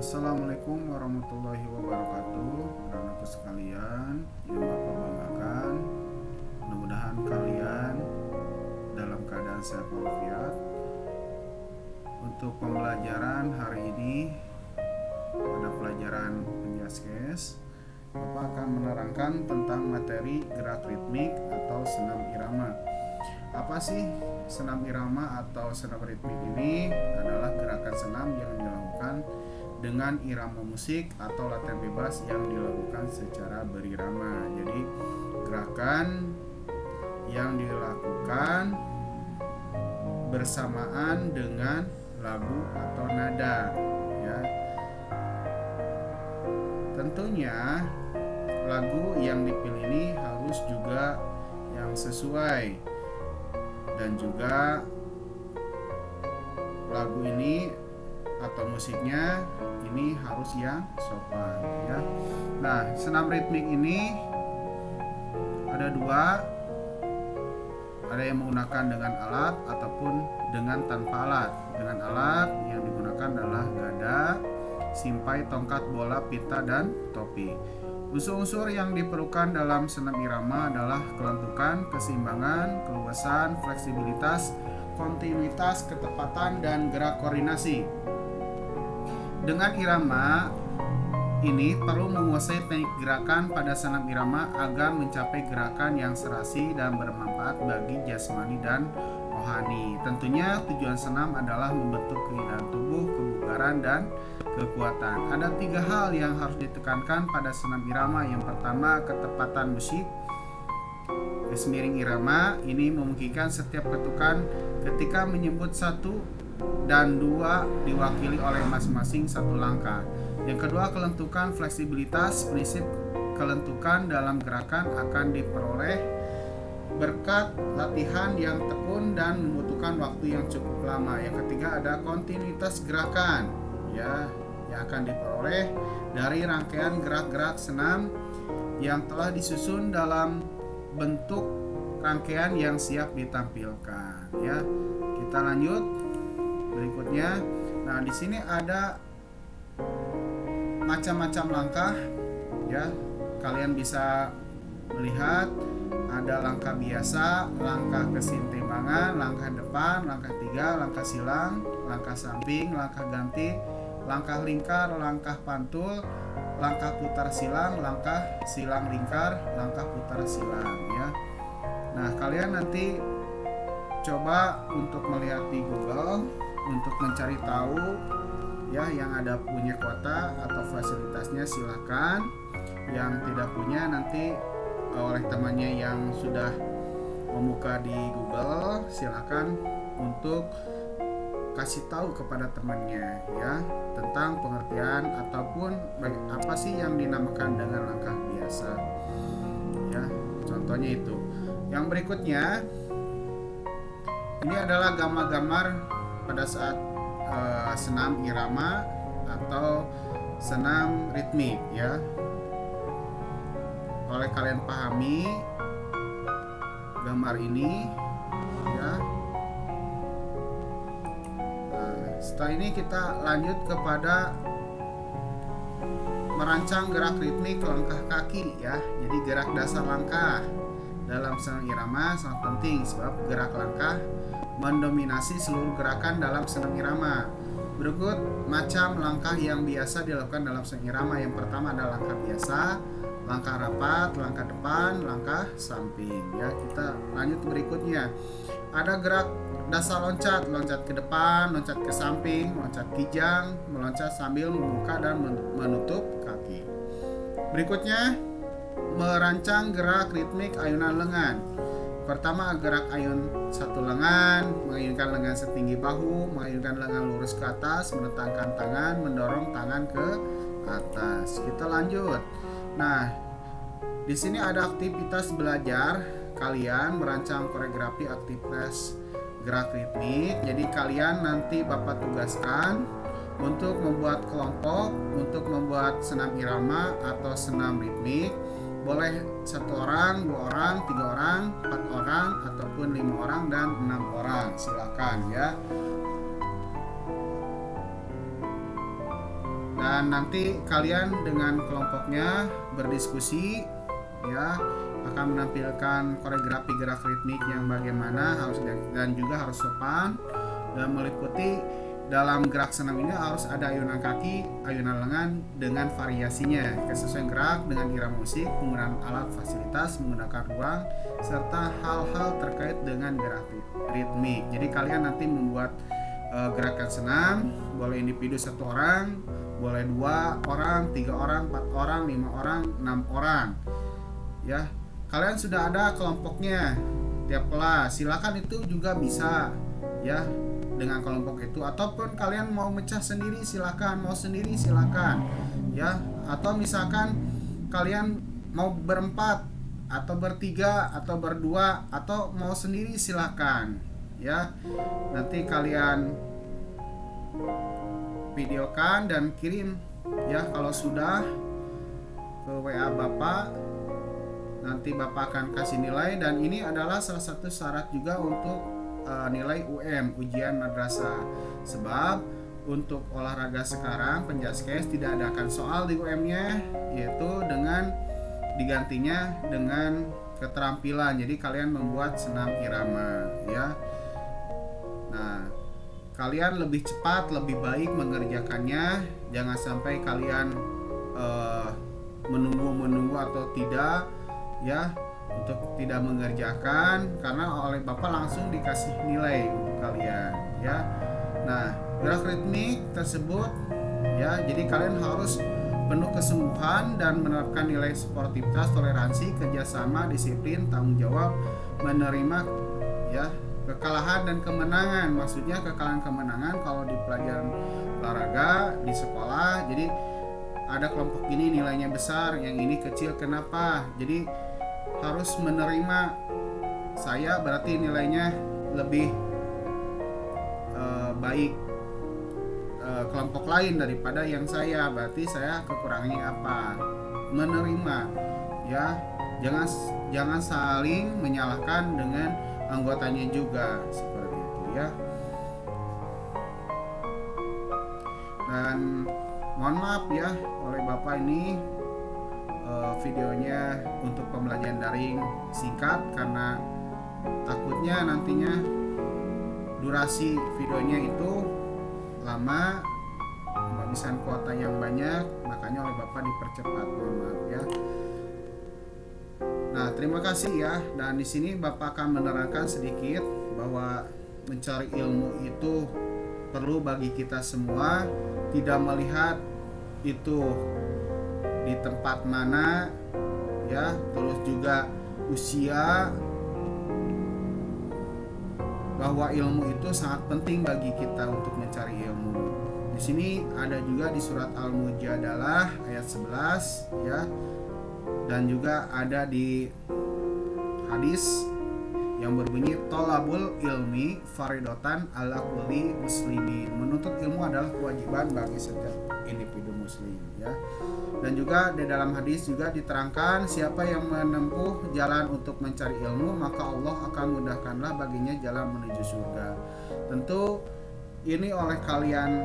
Assalamualaikum warahmatullahi wabarakatuh. Anak-anakku sekalian yang Bapak banggakan, mudah-mudahan kalian dalam keadaan sehat walafiat. Untuk pembelajaran hari ini pada pelajaran penjaskes, Bapak akan menerangkan tentang materi gerak ritmik atau senam irama. Apa sih senam irama atau senam ritmik ini? Adalah gerakan senam yang dilakukan dengan irama musik atau latihan bebas yang dilakukan secara berirama. Jadi gerakan yang dilakukan bersamaan dengan lagu atau nada, ya. Tentunya lagu yang dipilih ini harus juga yang sesuai, dan juga lagu ini atau musiknya ini harus yang sopan, ya. Nah, senam ritmik ini ada dua, ada yang menggunakan dengan alat ataupun dengan tanpa alat. Dengan alat yang digunakan adalah gada, simpai, tongkat, bola, pita, dan topi. Unsur-unsur yang diperlukan dalam senam irama adalah kelentukan, keseimbangan, keluasan, fleksibilitas, kontinuitas, ketepatan, dan gerak koordinasi. Dengan irama ini perlu menguasai teknik gerakan pada senam irama agar mencapai gerakan yang serasi dan bermanfaat bagi jasmani dan rohani. Tentunya tujuan senam adalah membentuk keindahan tubuh, kebugaran, dan kekuatan. Ada 3 hal yang harus ditekankan pada senam irama. Yang pertama, ketepatan musik. Garis miring irama ini memungkinkan setiap ketukan ketika menyebut 1 dan 2 diwakili oleh masing-masing 1 langkah. Yang kedua, kelentukan fleksibilitas. Prinsip kelentukan dalam gerakan akan diperoleh berkat latihan yang tekun dan membutuhkan waktu yang cukup lama. Yang ketiga, ada kontinuitas gerakan, ya, yang akan diperoleh dari rangkaian gerak-gerak senam yang telah disusun dalam bentuk rangkaian yang siap ditampilkan, ya. Kita lanjut berikutnya. Nah, di sini ada macam-macam langkah, ya. Kalian bisa melihat ada langkah biasa, langkah keseimbangan, langkah depan, langkah 3, langkah silang, langkah samping, langkah ganti, langkah lingkar, langkah pantul, langkah putar silang, langkah silang lingkar, langkah putar silang, ya. Nah, kalian nanti coba untuk melihat di Google untuk mencari tahu, ya. Yang ada punya kuota atau fasilitasnya silakan. Yang tidak punya nanti oleh temannya yang sudah membuka di Google, silakan untuk kasih tahu kepada temannya, ya, tentang pengertian ataupun apa sih yang dinamakan dengan langkah biasa, ya. Contohnya itu. Yang berikutnya ini adalah gambar-gambar pada saat senam irama atau senam ritmik, ya. Oleh kalian pahami gambar ini, ya. Nah, setelah ini kita lanjut kepada merancang gerak ritmik langkah kaki, ya. Jadi gerak dasar langkah dalam senam irama sangat penting sebab gerak langkah mendominasi seluruh gerakan dalam senam irama. Berikut macam langkah yang biasa dilakukan dalam senam irama. Yang pertama adalah langkah biasa, langkah rapat, langkah depan, langkah samping, ya. Kita lanjut berikutnya. Ada gerak dasar loncat, loncat ke depan, loncat ke samping, loncat kijang, meloncat sambil membuka dan menutup kaki. Berikutnya, merancang gerak ritmik ayunan lengan. Pertama, gerak ayun 1 lengan, mengayunkan lengan setinggi bahu, mengayunkan lengan lurus ke atas, menentangkan tangan, mendorong tangan ke atas. Kita lanjut. Nah, di sini ada aktivitas belajar kalian merancang koreografi aktivitas gerak ritmik. Jadi kalian nanti Bapak tugaskan untuk membuat kelompok, untuk membuat senam irama atau senam ritmik. Boleh 1 orang, 2 orang, 3 orang, 4 orang, ataupun 5 orang dan 6 orang. Silakan, ya. dan nanti kalian dengan kelompoknya berdiskusi, ya, akan menampilkan koreografi gerak ritmik yang bagaimana harus, dan juga harus sopan, dan meliputi dalam gerak senam ini harus ada ayunan kaki, ayunan lengan dengan variasinya, kesesuaian gerak dengan irama musik, penggunaan alat fasilitas, menggunakan ruang, serta hal-hal terkait dengan gerak ritmik. Jadi kalian nanti membuat gerakan senam, boleh individu 1 orang, boleh 2 orang, 3 orang, 4 orang, 5 orang, 6 orang. Ya, kalian sudah ada kelompoknya tiap kelas. Silakan itu juga bisa, ya, dengan kelompok itu, ataupun kalian mau mecah sendiri silakan, mau sendiri silakan, ya, atau misalkan kalian mau berempat atau bertiga atau berdua atau mau sendiri silakan, ya. Nanti kalian videokan dan kirim, ya, kalau sudah ke WA Bapak. Nanti Bapak akan kasih nilai, dan ini adalah salah satu syarat juga untuk nilai UM, ujian madrasah. Sebab untuk olahraga sekarang penjaskes tidak adakan soal di UM-nya, yaitu dengan digantinya dengan keterampilan. Jadi kalian membuat senam irama, ya. Nah, kalian lebih cepat, lebih baik mengerjakannya. Jangan sampai kalian menunggu atau tidak, ya, untuk tidak mengerjakan, karena oleh Bapak langsung dikasih nilai untuk kalian, ya. Nah, gerak ritmik tersebut, ya, jadi kalian harus penuh kesungguhan dan menerapkan nilai sportivitas, toleransi, kerjasama, disiplin, tanggung jawab, menerima, ya, kekalahan dan kemenangan. Maksudnya kekalahan kemenangan kalau di pelajaran olahraga di sekolah. Jadi ada kelompok ini nilainya besar, yang ini kecil, kenapa? Jadi harus menerima, saya berarti nilainya lebih baik kelompok lain daripada yang saya, berarti saya kekurangannya apa? Menerima, ya. Jangan saling menyalahkan dengan anggotanya juga, seperti itu, ya. Dan mohon maaf, ya, oleh Bapak ini videonya untuk pembelajaran daring singkat, karena takutnya nantinya durasi videonya itu lama, kehabisan kuota yang banyak, makanya oleh Bapak dipercepat, mohon maaf, ya. Nah, terima kasih, ya. Dan di sini Bapak akan menerangkan sedikit bahwa mencari ilmu itu perlu bagi kita semua, tidak melihat itu di tempat mana, ya, terus juga usia, bahwa ilmu itu sangat penting bagi kita untuk mencari ilmu. Di sini ada juga di surat Al-Mujadalah ayat 11, ya, dan juga ada di hadis yang berbunyi tolabul ilmi faridotan ala kulli muslimin. Menuntut ilmu adalah kewajiban bagi setiap individu muslim, ya. Dan juga di dalam hadis juga diterangkan, siapa yang menempuh jalan untuk mencari ilmu, maka Allah akan mudahkanlah baginya jalan menuju surga. Tentu ini oleh kalian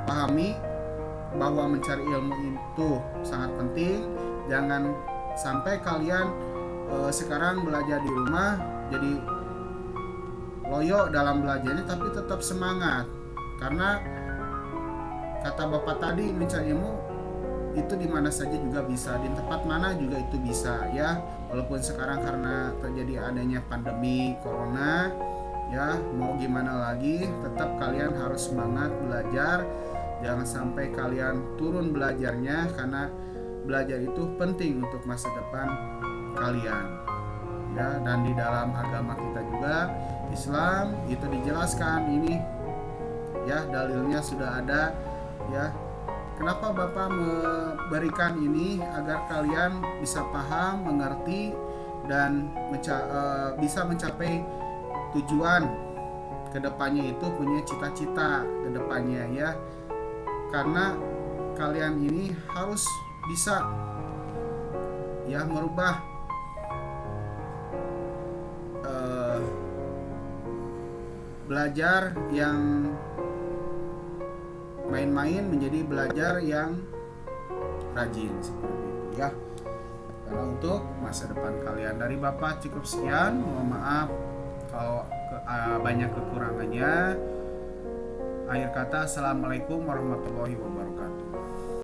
pahami bahwa mencari ilmu itu sangat penting. Jangan sampai kalian sekarang belajar di rumah jadi loyo dalam belajarnya, tapi tetap semangat, karena kata Bapak tadi, mencari ilmu itu di mana saja juga bisa, di tempat mana juga itu bisa, ya. Walaupun sekarang karena terjadi adanya pandemi corona, ya, mau gimana lagi, tetap kalian harus semangat belajar. Jangan sampai kalian turun belajarnya, karena belajar itu penting untuk masa depan kalian, ya. Dan di dalam agama kita juga Islam itu dijelaskan ini, ya, dalilnya sudah ada, ya. Kenapa Bapak memberikan ini? Agar kalian bisa paham, mengerti, dan bisa mencapai tujuan kedepannya, itu punya cita-cita kedepannya, ya. Karena kalian ini harus bisa, ya, merubah belajar yang main main-main menjadi belajar yang rajin seperti itu ya. Karena untuk masa depan kalian, dari Bapak cukup sekian. Mohon maaf kalau banyak kekurangannya. Akhir kata, assalamualaikum warahmatullahi wabarakatuh.